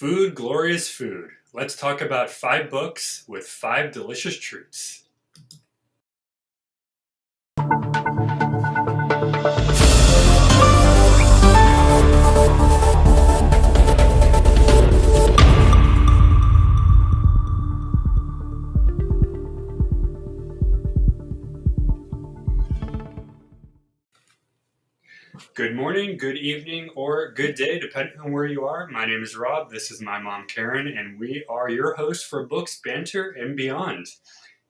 Food, glorious food. Let's talk about 5 books with 5 delicious treats. Good morning, good evening, or good day, depending on where you are. My name is Rob. This is my mom, Karen, and we are your hosts for Books, Banter, and Beyond.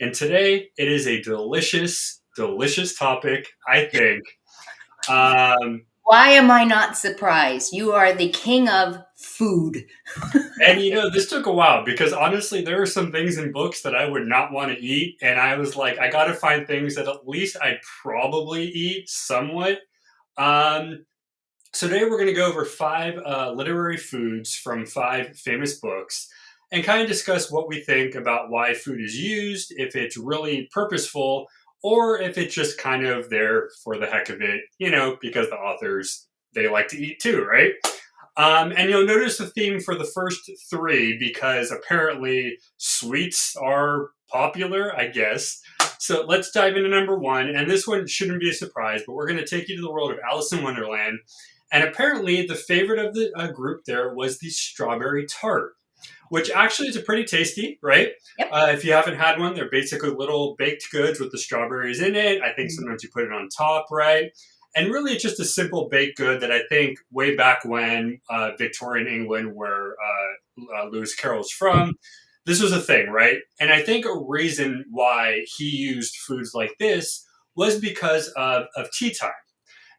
And today, it is a delicious, delicious topic, I think. Why am I not surprised? You are the king of food. And this took a while because honestly, there are some things in books that I would not want to eat. And I was like, I got to find things that at least I'd probably eat somewhat. So today we're going to go over 5 literary foods from 5 famous books and kind of discuss what we think about why food is used, if it's really purposeful, or if it's just kind of there for the heck of it, because the authors, they like to eat too, right? And you'll notice the theme for the first 3 because apparently sweets are popular, I guess. So let's dive into number 1. And this one shouldn't be a surprise, but we're going to take you to the world of Alice in Wonderland. And apparently the favorite of the group there was the strawberry tart, which actually is a pretty tasty, right? Yep. If you haven't had one, they're basically little baked goods with the strawberries in it. I think sometimes you put it on top, right? And really, it's just a simple baked good that I think way back when Victorian England, where Lewis Carroll's from, this was a thing, right? And I think a reason why he used foods like this was because of tea time.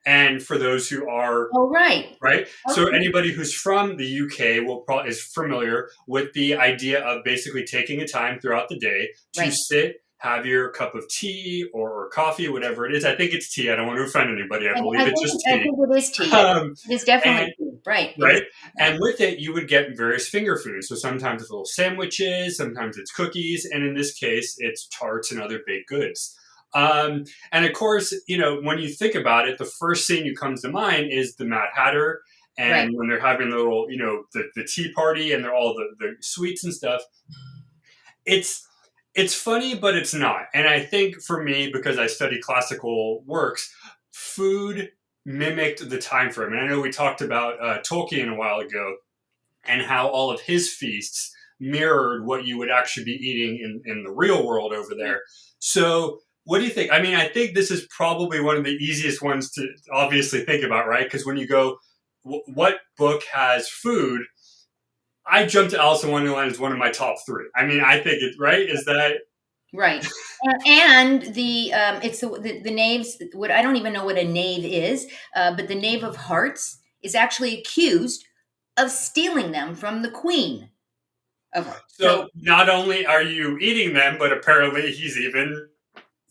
And for those who are right. Okay. So anybody who's from the UK is familiar with the idea of basically taking a time throughout the day to sit, have your cup of tea or coffee, whatever it is. I think it's tea. I don't want to offend anybody. I believe it's just tea. I think it is tea. It is definitely tea. Right. Right. And with it, you would get various finger foods. So sometimes it's little sandwiches, sometimes it's cookies, and in this case, it's tarts and other baked goods. And of course, when you think about it, the first scene that comes to mind is the Mad Hatter. And when they're having the little, the tea party and they're all the sweets and stuff. It's funny, but it's not. And I think for me, because I study classical works, food mimicked the time frame. And I know we talked about Tolkien a while ago and how all of his feasts mirrored what you would actually be eating in the real world over there. So what do you think? I mean, I think this is probably one of the easiest ones to obviously think about, right? Because when you go, what book has food? I jumped to Alice in Wonderland as one of my top 3. I mean, I think it, right? Is that right? And it's the knaves. What I don't even know what a knave is, but the knave of hearts is actually accused of stealing them from the queen of hearts. So not only are you eating them, but apparently he's even.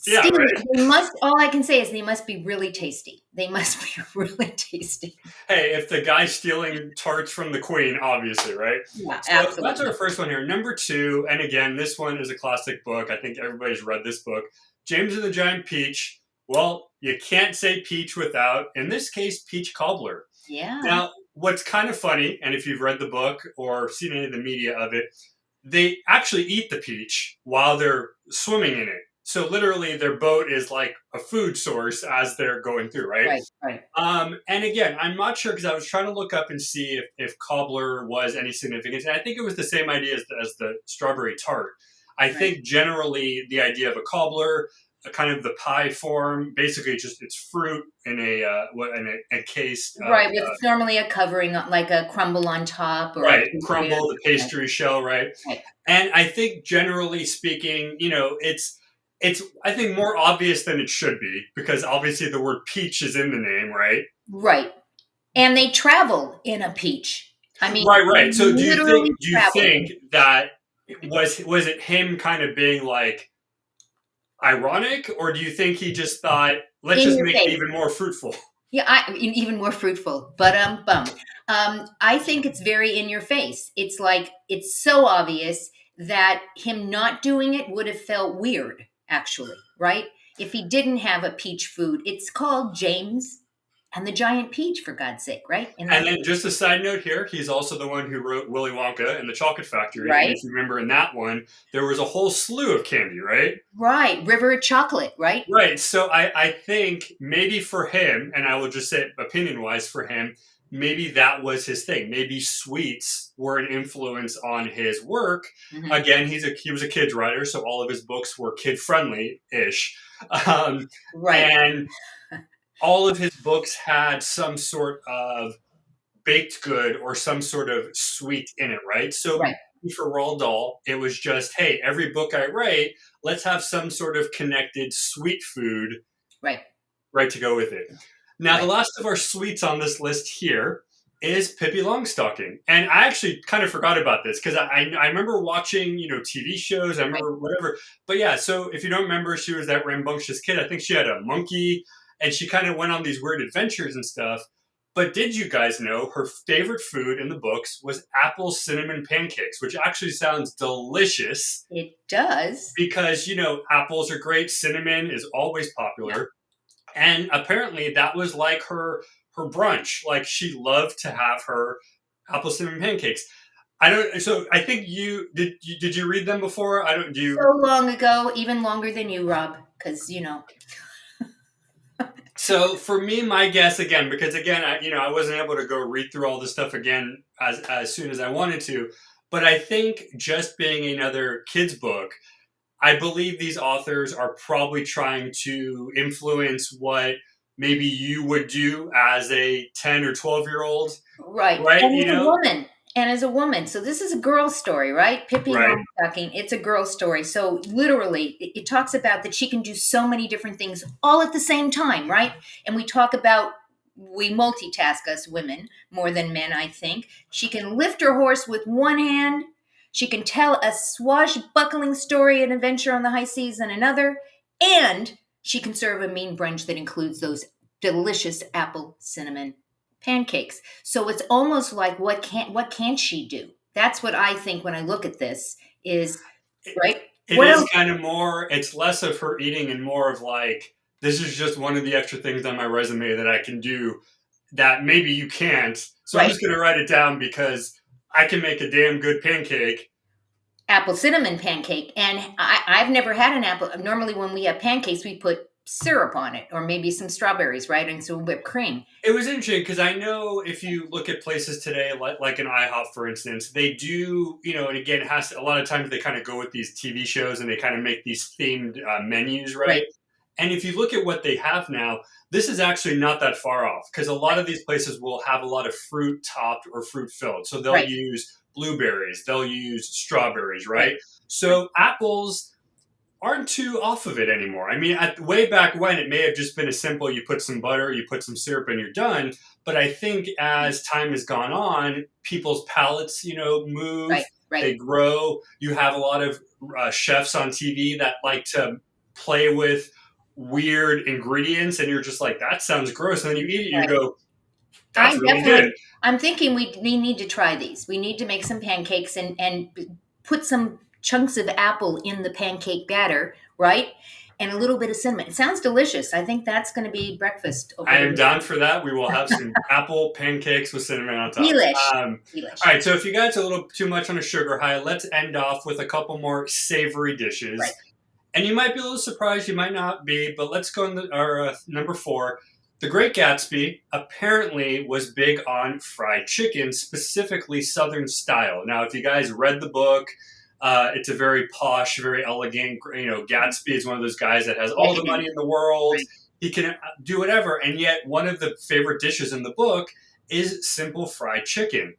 Yeah, right. They must. All I can say is they must be really tasty. They must be really tasty. Hey, if the guy's stealing tarts from the queen, obviously, right? Yeah, so absolutely. That's our first one here. Number 2, and again, this one is a classic book. I think everybody's read this book. James and the Giant Peach. Well, you can't say peach without, in this case, peach cobbler. Yeah. Now, what's kind of funny, and if you've read the book or seen any of the media of it, they actually eat the peach while they're swimming in it. So literally their boat is like a food source as they're going through, right? Right. And again, I'm not sure because I was trying to look up and see if cobbler was any significance. And I think it was the same idea as the strawberry tart. I think generally the idea of a cobbler, kind of the pie form, basically it's fruit in a case. Right, with normally a covering like a crumble on top. Or crumble, the pastry shell, right? And I think generally speaking, it's, I think, more obvious than it should be because obviously the word peach is in the name, right? Right. And they travel in a peach. I mean, right. So do you think that was it him kind of being like ironic, or do you think he just thought, let's just make it even more fruitful? Yeah, even more fruitful. But I think it's very in your face. It's like it's so obvious that him not doing it would have felt weird. Actually, right? If he didn't have a peach food, it's called James And the giant peach, for God's sake, right? In And that, then just a side note here, he's also the one who wrote Willy Wonka and the Chocolate Factory. And right? if you remember in that one, there was a whole slew of candy, right? Right. River of chocolate, right? Right. So I think maybe for him, and I will just say opinion wise for him, maybe that was his thing. Maybe sweets were an influence on his work. Hmm. Again, he was a kids writer, so all of his books were kid friendly ish. Um, Right. and all of his books had some sort of baked good or some sort of sweet in it, right? So Right. maybe for Roald Dahl, it was just, hey, every book I write, let's have some sort of connected sweet food Right. right to go with it. Now, the Right. last of our sweets on this list here is Pippi Longstocking. And I actually kind of forgot about this because I remember watching, TV shows. I Right. remember whatever. But yeah, so if you don't remember, she was that rambunctious kid. I think she had a monkey and she kind of went on these weird adventures and stuff. But did you guys know her favorite food in the books was apple cinnamon pancakes, which actually sounds delicious It does. because, apples are great. Cinnamon is always Yeah. popular. And apparently that was like her brunch. Like she loved to have her apple cinnamon pancakes. I don't. So I think did you read them before? I don't. Do you? So long ago, even longer than you, Rob, because So for me, my guess again, because again, I wasn't able to go read through all this stuff again as soon as I wanted to, but I think just being another kids book, I believe these authors are probably trying to influence what maybe you would do as a 10 or 12-year-old, right. right? And as a woman, so this is a girl story, right? Pippi Right. Longstocking, it's a girl story. So literally, it talks about that she can do so many different things all at the same time, right? And we talk about we multitask, us women more than men, I think. She can lift her horse with one hand. She can tell a swashbuckling story, an adventure on the high seas, and another. And she can serve a mean brunch that includes those delicious apple cinnamon pancakes. So it's almost like what can she do? That's what I think when I look at this is It, right. it What is else? kind of more, it's less of her eating and more of like, this is just one of the extra things on my resume that I can do that maybe you can't. So I'm Right. just going to write it down because I can make a damn good pancake. Apple cinnamon pancake. And I've never had an apple. Normally, when we have pancakes, we put syrup on it or maybe some strawberries, right? And some whipped cream. It was interesting because I know if you look at places today, like an IHOP, for instance, they do, and again, it has a lot of times they kind of go with these TV shows and they kind of make these themed menus, Right. right? And if you look at what they have now, this is actually not that far off because a lot Right. of these places will have a lot of fruit topped or fruit filled. So they'll Right. use blueberries, they'll use strawberries, Right. right? So apples aren't too off of it anymore. I mean, way back when, it may have just been as simple you put some butter, you put some syrup, and you're done. But I think as time has gone on, people's palates, move, Right. Right. they grow. You have a lot of chefs on TV that like to play with weird ingredients, and you're just like, that sounds gross. And then you eat it, and you Right. go, I that's really good. definitely. I'm thinking we need to try these. We need to make some pancakes and put some chunks of apple in the pancake batter, right? And a little bit of cinnamon. It sounds delicious. I think that's going to be breakfast over I the am down for that. We will have some apple pancakes with cinnamon on top. delish, All delish. right, so if you guys are a little too much on a sugar high, let's end off with a couple more savory Right. dishes. And you might be a little surprised, you might not be, but let's go in our number 4. The Great Gatsby apparently was big on fried chicken, specifically Southern style. Now, if you guys read the book, it's a very posh, very elegant. Gatsby is one of those guys that has all the Decadent. money in the world. Right. He can do whatever, and yet one of the favorite dishes in the book is simple fried chicken.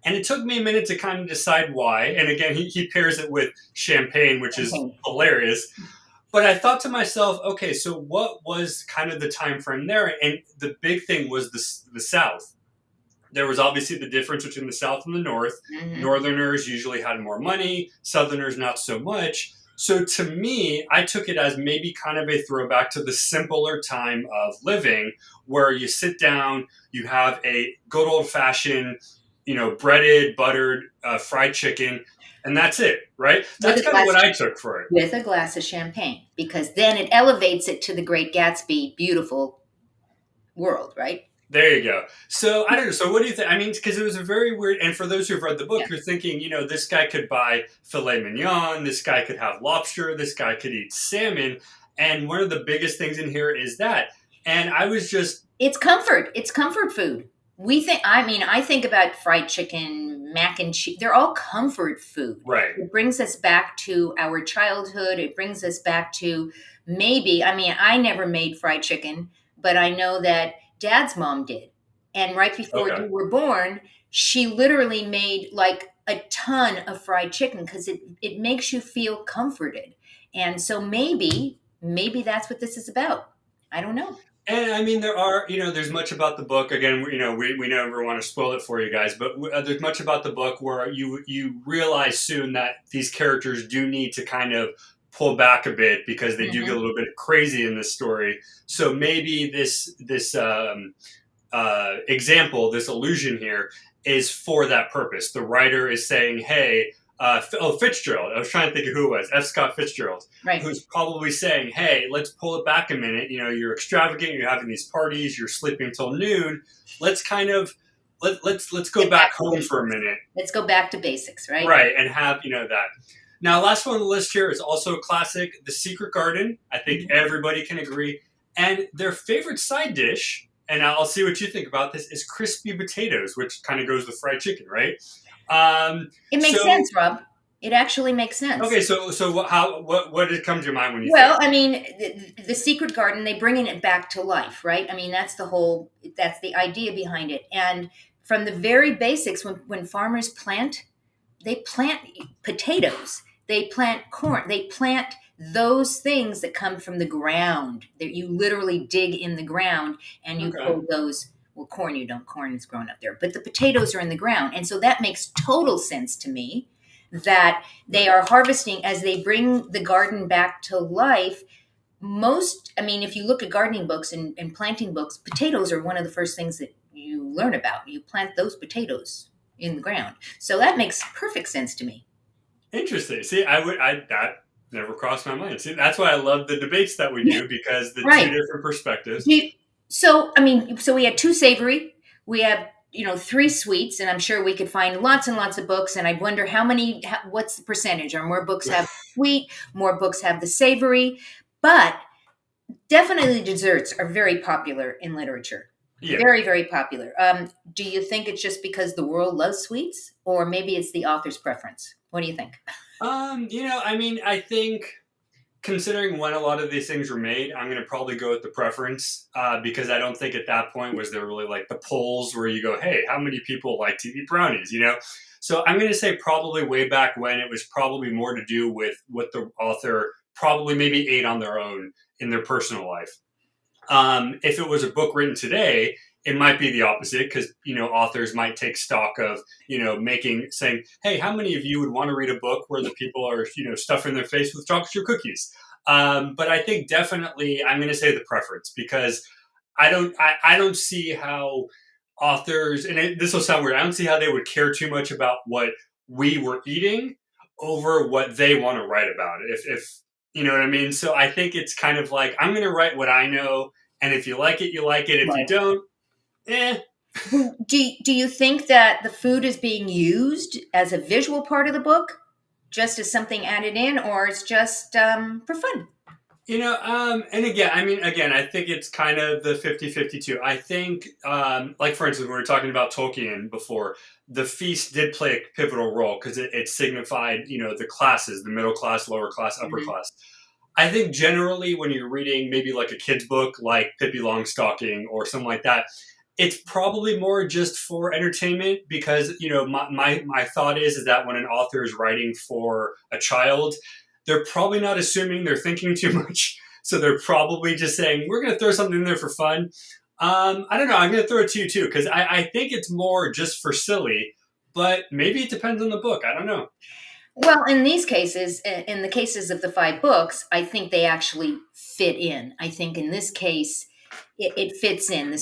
And it took me a minute to kind of decide why. And again, he pairs it with champagne, which is Okay. hilarious. But I thought to myself, okay, so what was kind of the time frame there? And the big thing was the South. There was obviously the difference between the South and the North. Hmm. Northerners usually had more money, Southerners not so much. So to me, I took it as maybe kind of a throwback to the simpler time of living where you sit down, you have a good old fashioned, breaded, buttered, fried chicken, and that's it, right? With That's a kind of glass what I took for it. with a glass of champagne because then it elevates it to the Great Gatsby beautiful world, right? There you go. So I don't know. So what do you think? I mean, because it was a very weird. And for those who've read the book, Yeah. you're thinking, this guy could buy filet mignon. This guy could have lobster. This guy could eat salmon. And one of the biggest things in here is that. And I was just It's comfort. It's comfort food. I think about fried chicken, mac and cheese. They're all comfort food. right. It brings us back to our childhood. It brings us back to maybe, I never made fried chicken, but I know that Dad's mom did. And right before Okay. you were born, she literally made like a ton of fried chicken because it makes you feel comforted. And so maybe that's what this is about. I don't know. And I mean, there's much about the book. Again, we never want to spoil it for you guys, but there's much about the book where you realize soon that these characters do need to kind of pull back a bit because they do get a Mhm. little bit crazy in this story. So maybe this example, this illusion here, is for that purpose. The writer is saying, "Hey, Fitzgerald." I was trying to think of who it was. F. Scott Fitzgerald, Right. who's probably saying, "Hey, let's pull it back a minute. You're extravagant. You're having these parties. You're sleeping until noon. Let's kind of let's go Get back back to home for a basics. minute, Let's go back to basics, right? right? And have that." Now, last one on the list here is also a classic, The Secret Garden. I think Mhm. everybody can agree. And their favorite side dish, and I'll see what you think about this, is crispy potatoes, which kind of goes with fried chicken, right? Um, It makes so sense, Rob. It actually makes sense. okay, so what did come to your mind when you Well, think? the secret garden, they bringing it back to life, right? That's the idea behind it. And from the very basics, when farmers plant, they plant potatoes, they plant corn, they plant those things that come from the ground that you literally dig in the ground and you Okay, pull those. Well, corn, you don't, corn is grown up there, but the potatoes are in the ground. And so that makes total sense to me that they are harvesting as they bring the garden back to life. If you look at gardening books and planting books, potatoes are one of the first things that you learn about. You plant those potatoes in the ground. So that makes perfect sense to me. interesting. See, that never crossed my mind. See, that's why I love the debates that we Yeah, do because the two right. different perspectives. So we had two savory, we have, three sweets, and I'm sure we could find lots and lots of books. And I wonder what's the percentage? Are more books have sweet, more books have the savory, but definitely desserts are very popular in literature. Yeah. Very, very popular. Do you think it's just because the world loves sweets, or maybe it's the author's preference? What do you think? I think considering when a lot of these things were made, I'm going to probably go with the preference because I don't think at that point was there really like the polls where you go, hey, how many people like to eat brownies, So I'm going to say probably way back when it was probably more to do with what the author probably maybe ate on their own in their personal life. If it was a book written today, it might be the opposite because authors might take stock of making saying, "Hey, how many of you would want to read a book where the people are stuffing their face with chocolate chip cookies?" But I think definitely I'm going to say the preference because I don't see how authors this will sound weird. I don't see how they would care too much about what we were eating over what they want to write about. If you know what I mean. So I think it's kind of like I'm going to write what I know, and if you like it, you like it. If you Right. don't, eh. Do you think that the food is being used as a visual part of the book, just as something added in, or it's just for fun? And again, I think it's kind of the 50-50 too. I think, like for instance, when we were talking about Tolkien before, the feast did play a pivotal role because it signified, the classes, the middle class, lower class, upper Mhm. class. I think generally when you're reading maybe like a kid's book like Pippi Longstocking or something like that, it's probably more just for entertainment because my thought is that when an author is writing for a child, they're probably not assuming they're thinking too much. So they're probably just saying, we're going to throw something in there for fun. I don't know. I'm going to throw it to you too because I think it's more just for silly, but maybe it depends on the book. I don't know. Well, in these cases, in the cases of the five books, I think they actually fit in. I think in this case, it fits in.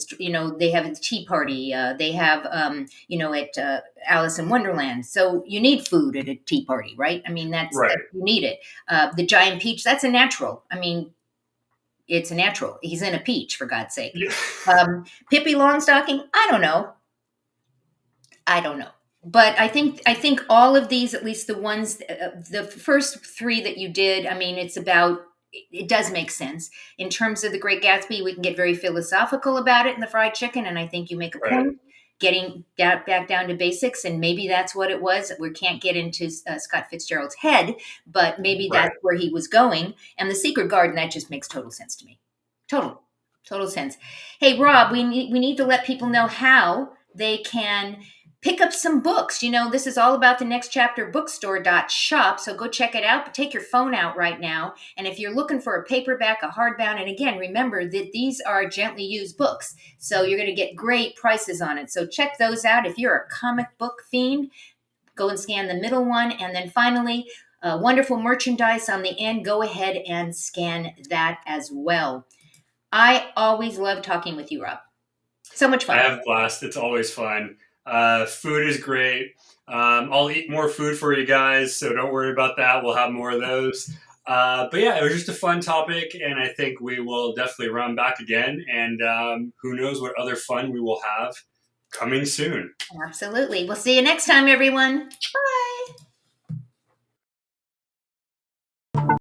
They have a tea party. They have, at Alice in Wonderland. So you need food at a tea party, right? That's Right. you need it. The giant peach, that's a natural. it's a natural. He's in a peach, for God's sake. Yeah. Pippi Longstocking, I don't know. But I think all of these, at least the ones, the first three that you did, I mean, it's about, it does make sense. In terms of the Great Gatsby, we can get very philosophical about it in the fried chicken, and I think you make a Right. point. Getting back down to basics, and maybe that's what it was. We can't get into Scott Fitzgerald's head, but maybe Right. that's where he was going. And the Secret Garden, that just makes total sense to me. Total sense. Hey, Rob, we need to let people know how they can pick up some books. This is all about the Next Chapter Bookstore.shop. So go check it out. But take your phone out right now. And if you're looking for a paperback, a hardbound, and again, remember that these are gently used books. So you're going to get great prices on it. So check those out. If you're a comic book fiend, go and scan the middle one. And then finally, wonderful merchandise on the end. Go ahead and scan that as well. I always love talking with you, Rob. So much I fun. have a blast. It's always fun. Food is great. I'll eat more food for you guys, so don't worry about that. We'll have more of those. But yeah, it was just a fun topic, and I think we will definitely run back again. And who knows what other fun we will have coming soon. Absolutely. We'll see you next time, everyone. Bye.